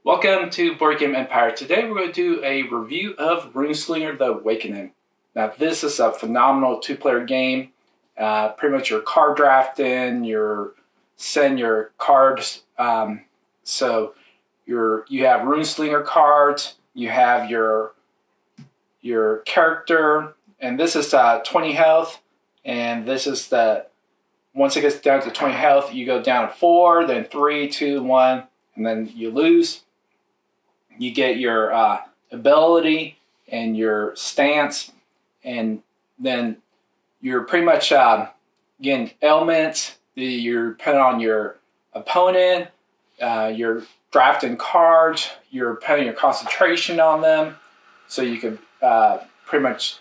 Welcome to Board Game Empire. Today we're going to do a review of Runeslinger The Awakening. Now this is a phenomenal two-player game. Pretty much your card drafting, you send your cards. So you have Runeslinger cards, you have your character, and this is 20 health, and this is once it gets down to 20 health, you go down 4, then 3, 2, 1, and then you lose. You get your ability and your stance, and then you're pretty much getting elements. You're putting on your opponent. You're drafting cards. You're putting your concentration on them, so you can pretty much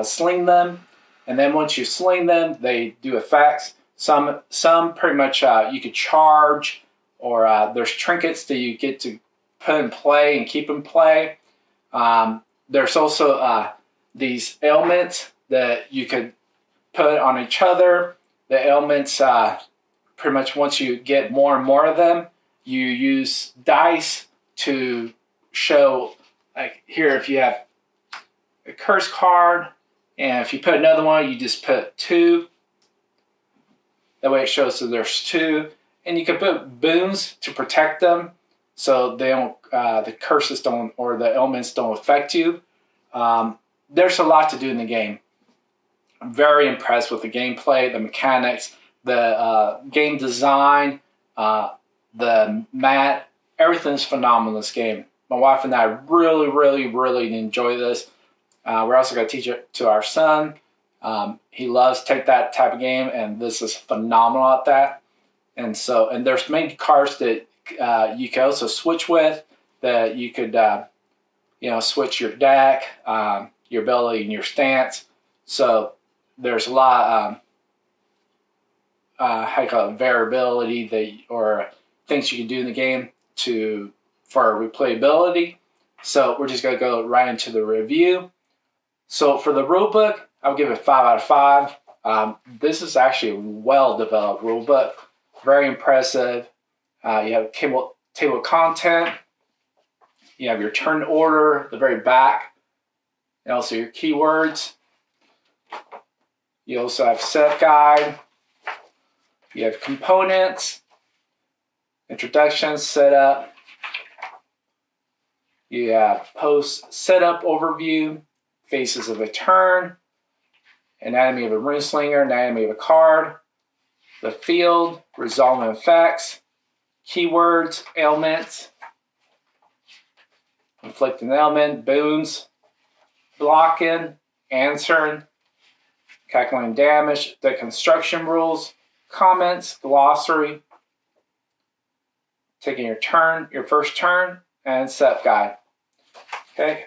sling them. And then once you sling them, they do effects. Some pretty much you could charge, or there's trinkets that you get to put in play and keep in play. There's also these ailments that you could put on each other. The ailments, pretty much once you get more and more of them, you use dice to show, like here, if you have a curse card, and if you put another one, you just put 2. That way it shows that there's 2. And you can put boons to protect them, so they don't, the curses don't, or the ailments don't affect you. There's a lot to do in the game. I'm very impressed with the gameplay, the mechanics, the game design, the mat. Everything's phenomenal in this game. My wife and I really enjoy this. We're also going to teach it to our son. He loves to take that type of game, and this is phenomenal at that. And there's many cards that you can also switch with, that you could switch your deck, your ability, and your stance. So there's a lot variability or things you can do in the game for replayability. So we're just going to go right into the review. So for the rulebook, I'll give it 5 out of 5. This is actually a well-developed rulebook. Very impressive. You have table of content. You have your turn order at the very back, and also your keywords. You also have setup guide. You have components, introduction, setup. You have post setup overview, phases of a turn, anatomy of a runeslinger, anatomy of a card, the field, resolving effects, keywords, ailments, inflicting ailment, boons, blocking, answering, calculating damage, the construction rules, comments, glossary, taking your turn, your first turn, and setup guide. Okay,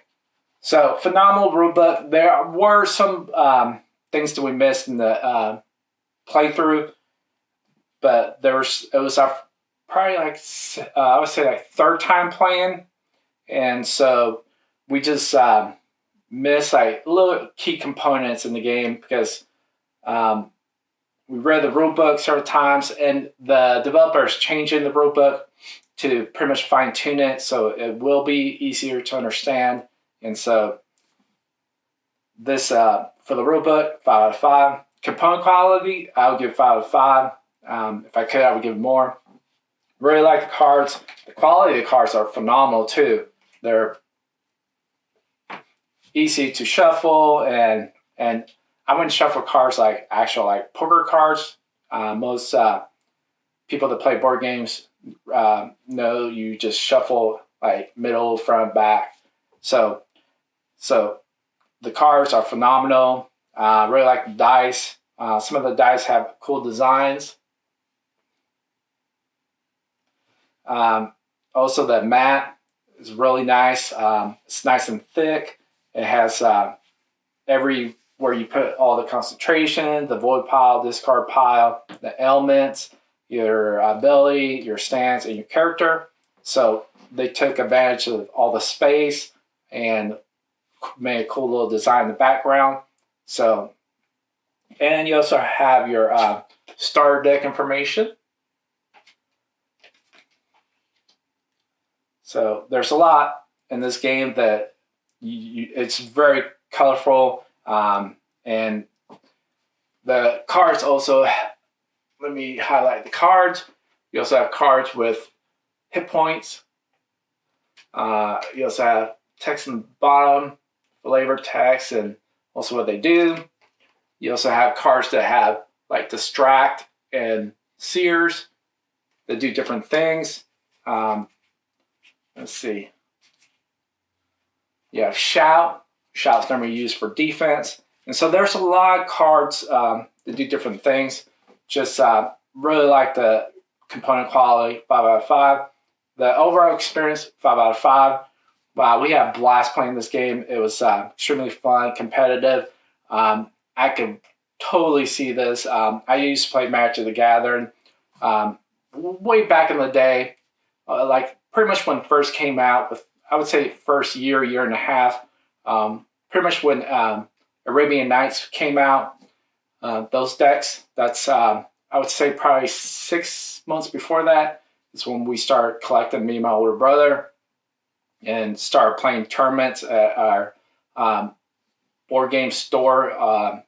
so phenomenal rulebook. There were some things that we missed in the playthrough, but it was our probably I would say third time playing, and so we just missed little key components in the game because we read the rulebook several times, and the developers changing the rulebook to pretty much fine tune it so it will be easier to understand. And so this for the rulebook, 5 out of 5. Component quality, I would give 5 out of 5. If I could, I would give more. Really like the cards. The quality of the cards are phenomenal too. They're easy to shuffle, and I wouldn't shuffle cards like actual poker cards. Most people that play board games know you just shuffle middle, front, back. So the cards are phenomenal. Really like the dice. Some of the dice have cool designs. Also, the mat is really nice. It's nice and thick. It has where you put all the concentration, the void pile, discard pile, the elements, your ability, your stance, and your character. So they took advantage of all the space and made a cool little design in the background. So And you also have your starter deck information. So there's a lot in this game that it's very colorful, and the cards also, let me highlight the cards. You also have cards with hit points. You also have text in the bottom, flavor text, and also what they do. You also have cards that have like distract and seers that do different things. Let's see. You have shout. Shout's normally used for defense. And so there's a lot of cards that do different things. Just really like the component quality, 5 out of 5. The overall experience, 5 out of 5. Wow, we had a blast playing this game. It was extremely fun, competitive. I could totally see this. I used to play Magic the Gathering way back in the day, like pretty much when it first came out. With, I would say first year and a half. Pretty much when Arabian Nights came out. Those decks. That's I would say probably 6 months before that is when we started collecting, me and my older brother, and started playing tournaments at our board game store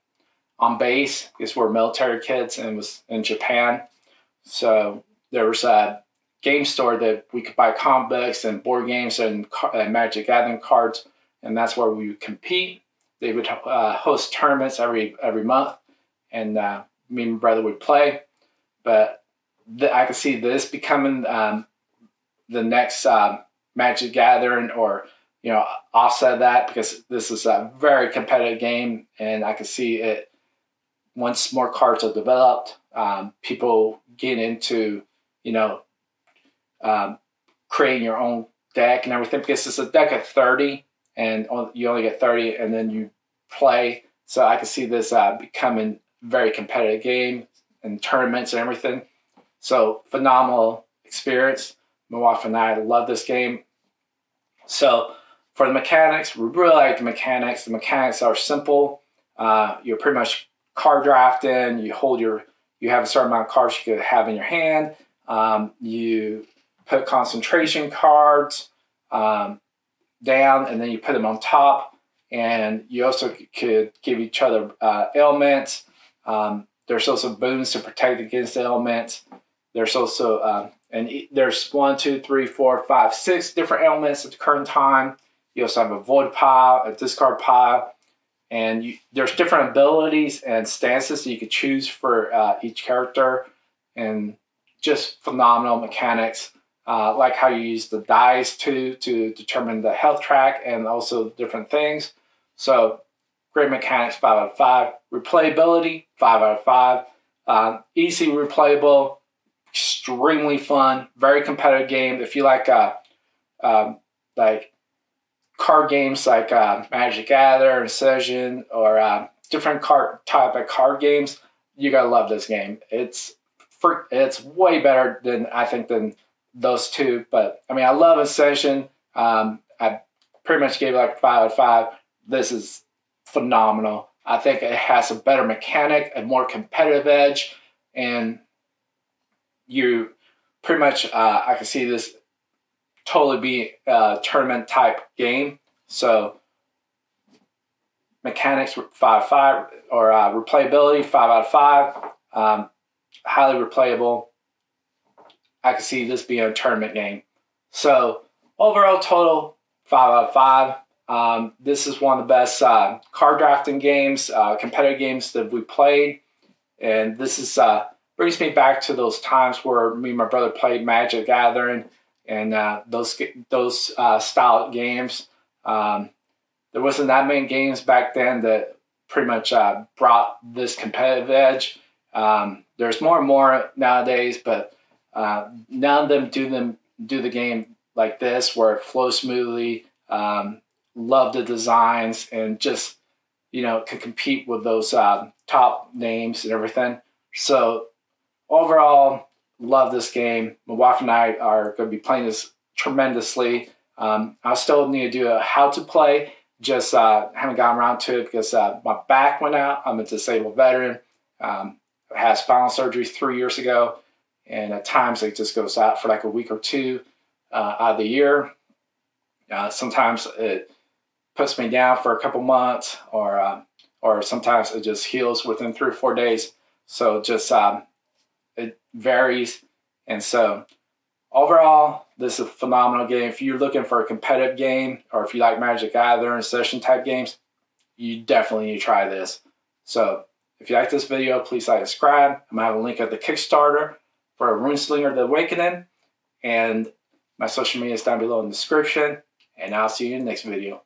on base, because we're military kids, and it was in Japan. So there was a game store that we could buy comic books and board games and Magic Gathering cards, and that's where we would compete. They would host tournaments every month, and me and my brother would play. But I could see this becoming the next Magic Gathering, or offset that, because this is a very competitive game, and I could see it once more cards are developed. People get into creating your own deck and everything, because it's a deck of 30, and you only get 30, and then you play. So I could see this becoming a very competitive game and tournaments and everything. So phenomenal experience. My wife and I love this game. So for the mechanics, we really like the mechanics. The mechanics are simple. You're pretty much card drafting. You have a certain amount of cards you could have in your hand. You put concentration cards down, and then you put them on top. And you also could give each other ailments. There's also boons to protect against the ailments. There's also there's 1, 2, 3, 4, 5, 6 different ailments at the current time. You also have a void pile, a discard pile, and there's different abilities and stances that you could choose for each character, and just phenomenal mechanics. Like how you use the dice to determine the health track and also different things. So great mechanics, 5 out of 5. Replayability, 5 out of 5. Easy replayable, extremely fun, very competitive game. If you like card games like Magic Gather, Session, or different type of card games, you gotta love this game. It's way better than those two. But I mean, I love a Session. I pretty much gave it like 5 out of 5. This is phenomenal. I think it has a better mechanic, a more competitive edge, and you pretty much I can see this totally be a tournament type game. So mechanics, 5 out of 5, or replayability, 5 out of 5. Highly replayable. I can see this being a tournament game. So overall total, 5 out of 5. This is one of the best card drafting games, competitive games that we played, and this is brings me back to those times where me and my brother played Magic Gathering and those style games. There wasn't that many games back then that pretty much brought this competitive edge. There's more and more nowadays, but none of them do the game like this, where it flows smoothly. Love the designs, and just can compete with those top names and everything. So overall, love this game. My wife and I are going to be playing this tremendously. I still need to do a how to play just haven't gotten around to it because my back went out. I'm a disabled veteran. I had spinal surgery 3 years ago, and at times it just goes out for like a week or two out of the year. Sometimes it puts me down for a couple months, or sometimes it just heals within 3 or 4 days. So just it varies, and so overall, this is a phenomenal game. If you're looking for a competitive game, or if you like Magic Gathering session type games, you definitely need to try this. So if you like this video, please like and subscribe. I'm going to have a link at the Kickstarter for Runeslinger The Awakening, and my social media is down below in the description, and I'll see you in the next video.